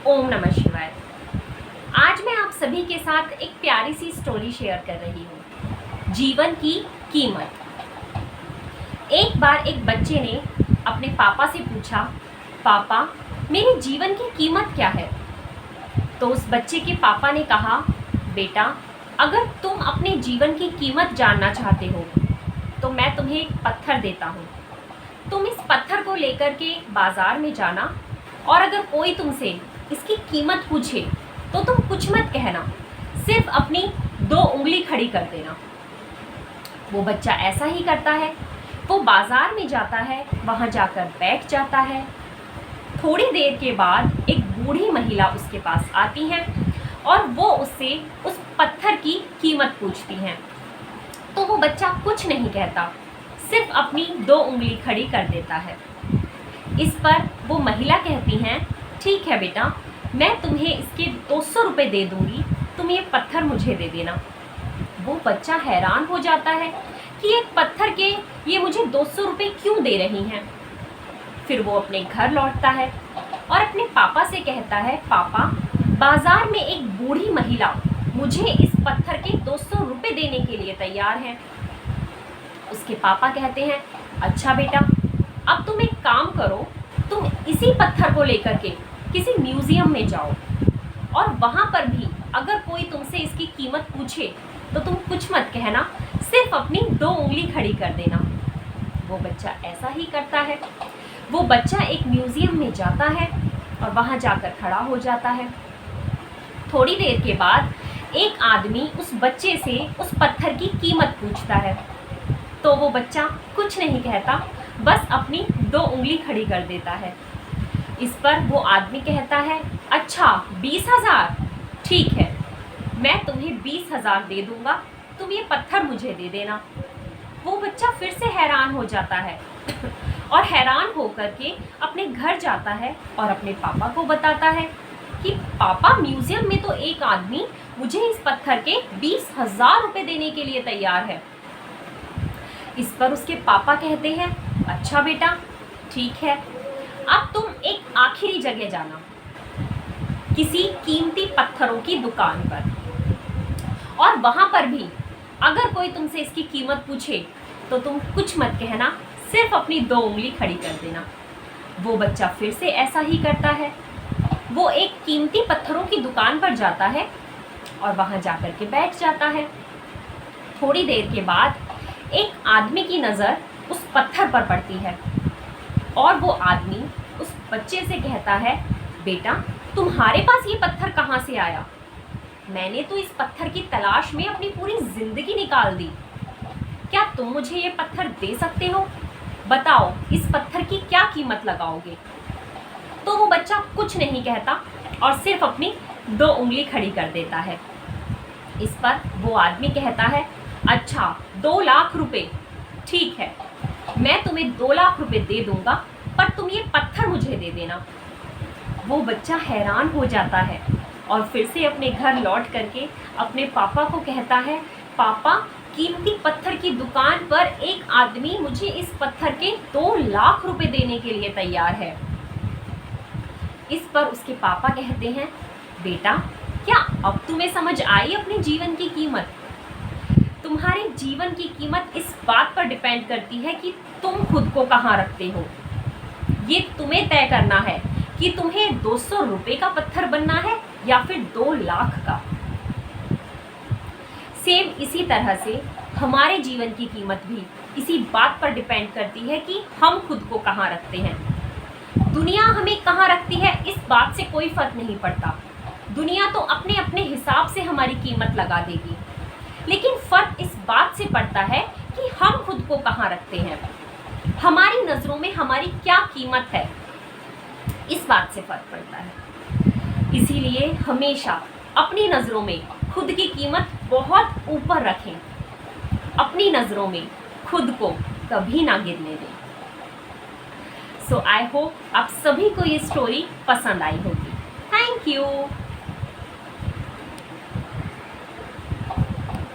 ओम नमः शिवाय। आज मैं आप सभी के साथ एक प्यारी सी स्टोरी शेयर कर रही हूँ, जीवन की कीमत। एक बार एक बच्चे ने अपने पापा से पूछा, पापा मेरे जीवन की कीमत क्या है। तो उस बच्चे के पापा ने कहा, बेटा अगर तुम अपने जीवन की कीमत जानना चाहते हो तो मैं तुम्हें एक पत्थर देता हूँ। तुम इस पत्थर को लेकर के बाजार में जाना और अगर कोई तुमसे इसकी कीमत पूछे तो तुम कुछ मत कहना, सिर्फ अपनी 2 उंगली खड़ी कर देना। वो बच्चा ऐसा ही करता है। वो बाजार में जाता है, वहाँ जाकर बैठ जाता है। थोड़ी देर के बाद एक बूढ़ी महिला उसके पास आती है और वो उससे उस पत्थर की कीमत पूछती हैं। तो वो बच्चा कुछ नहीं कहता, सिर्फ अपनी 2 उंगली खड़ी कर देता है। इस पर वो महिला कहती हैं, ठीक है बेटा, मैं तुम्हें इसके 200 रुपये दे दूंगी, तुम ये पत्थर मुझे दे देना। वो बच्चा हैरान हो जाता है कि एक पत्थर के ये मुझे 200 रुपये क्यों दे रही हैं। फिर वो अपने घर लौटता है और अपने पापा से कहता है, पापा बाजार में एक बूढ़ी महिला मुझे इस पत्थर के 200 रुपये देने के लिए तैयार है। उसके पापा कहते हैं, अच्छा बेटा, अब तुम एक काम करो, तुम इसी पत्थर को लेकर के किसी म्यूजियम में जाओ और वहाँ पर भी अगर कोई तुमसे इसकी कीमत पूछे तो तुम कुछ मत कहना, सिर्फ अपनी 2 उंगली खड़ी कर देना। वो बच्चा ऐसा ही करता है। वो बच्चा एक म्यूजियम में जाता है और वहाँ जाकर खड़ा हो जाता है। थोड़ी देर के बाद एक आदमी उस बच्चे से उस पत्थर की कीमत पूछता है। तो वो बच्चा कुछ नहीं कहता, बस अपनी 2 उंगली खड़ी कर देता है। इस पर वो आदमी कहता है, अच्छा 20,000, ठीक है, मैं तुम्हें 20,000 दे दूंगा, तुम ये पत्थर मुझे दे देना। वो बच्चा फिर से हैरान हो जाता है और हैरान होकर के अपने घर जाता है और अपने पापा को बताता है कि पापा म्यूजियम में तो एक आदमी मुझे इस पत्थर के 20,000 रुपये देने के लिए तैयार है। इस पर उसके पापा कहते हैं, अच्छा बेटा, ठीक है, अब तुम एक आखिरी जगह जाना, किसी कीमती पत्थरों की दुकान पर, और वहां पर भी अगर कोई तुमसे इसकी कीमत पूछे तो तुम कुछ मत कहना, सिर्फ अपनी 2 उंगली खड़ी कर देना। वो बच्चा फिर से ऐसा ही करता है। वो एक कीमती पत्थरों की दुकान पर जाता है और वहां जाकर के बैठ जाता है। थोड़ी देर के बाद एक आदमी की नज़र उस पत्थर पर पड़ती है और वो आदमी उस बच्चे से कहता है, बेटा तुम्हारे पास ये पत्थर कहाँ से आया? मैंने तो इस पत्थर की तलाश में अपनी पूरी जिंदगी निकाल दी। क्या तुम मुझे ये पत्थर दे सकते हो? बताओ इस पत्थर की क्या कीमत लगाओगे? तो वो बच्चा कुछ नहीं कहता और सिर्फ अपनी 2 उंगली खड़ी कर देता है। इस पर वो आदमी कहता है, अच्छा 2 लाख रुपए, ठीक है, मैं तुम्हें 2 लाख रुपए दे दूंगा, पर तुम ये पत्थर मुझे दे देना। वो बच्चा हैरान हो जाता है और फिर से अपने घर लौट करके अपने पापा को कहता है, पापा कीमती पत्थर की दुकान पर एक आदमी मुझे इस पत्थर के 2 लाख रुपए देने के लिए तैयार है। इस पर उसके पापा कहते हैं, बेटा क्या अब तुम्हें समझ आई अपने जीवन की कीमत? तुम्हारे जीवन की कीमत इस बात पर डिपेंड करती है कि तुम खुद को कहाँ रखते हो। ये तुम्हें तय करना है कि तुम्हें 200 रुपये का पत्थर बनना है या फिर 2 लाख का। सेम इसी तरह से हमारे जीवन की कीमत भी इसी बात पर डिपेंड करती है कि हम खुद को कहाँ रखते हैं। दुनिया हमें कहाँ रखती है इस बात से कोई फर्क नहीं पड़ता। दुनिया तो अपने अपने हिसाब से हमारी कीमत लगा देगी, लेकिन फर्क इस बात से पड़ता है कि हम खुद को कहाँ रखते हैं। हमारी नज़रों में हमारी क्या कीमत है, इस बात से फर्क पड़ता है। इसीलिए हमेशा अपनी नज़रों में खुद की कीमत बहुत ऊपर रखें। अपनी नज़रों में खुद को कभी ना गिरने दें। सो आई होप आप सभी को ये स्टोरी पसंद आई होगी। Thank you.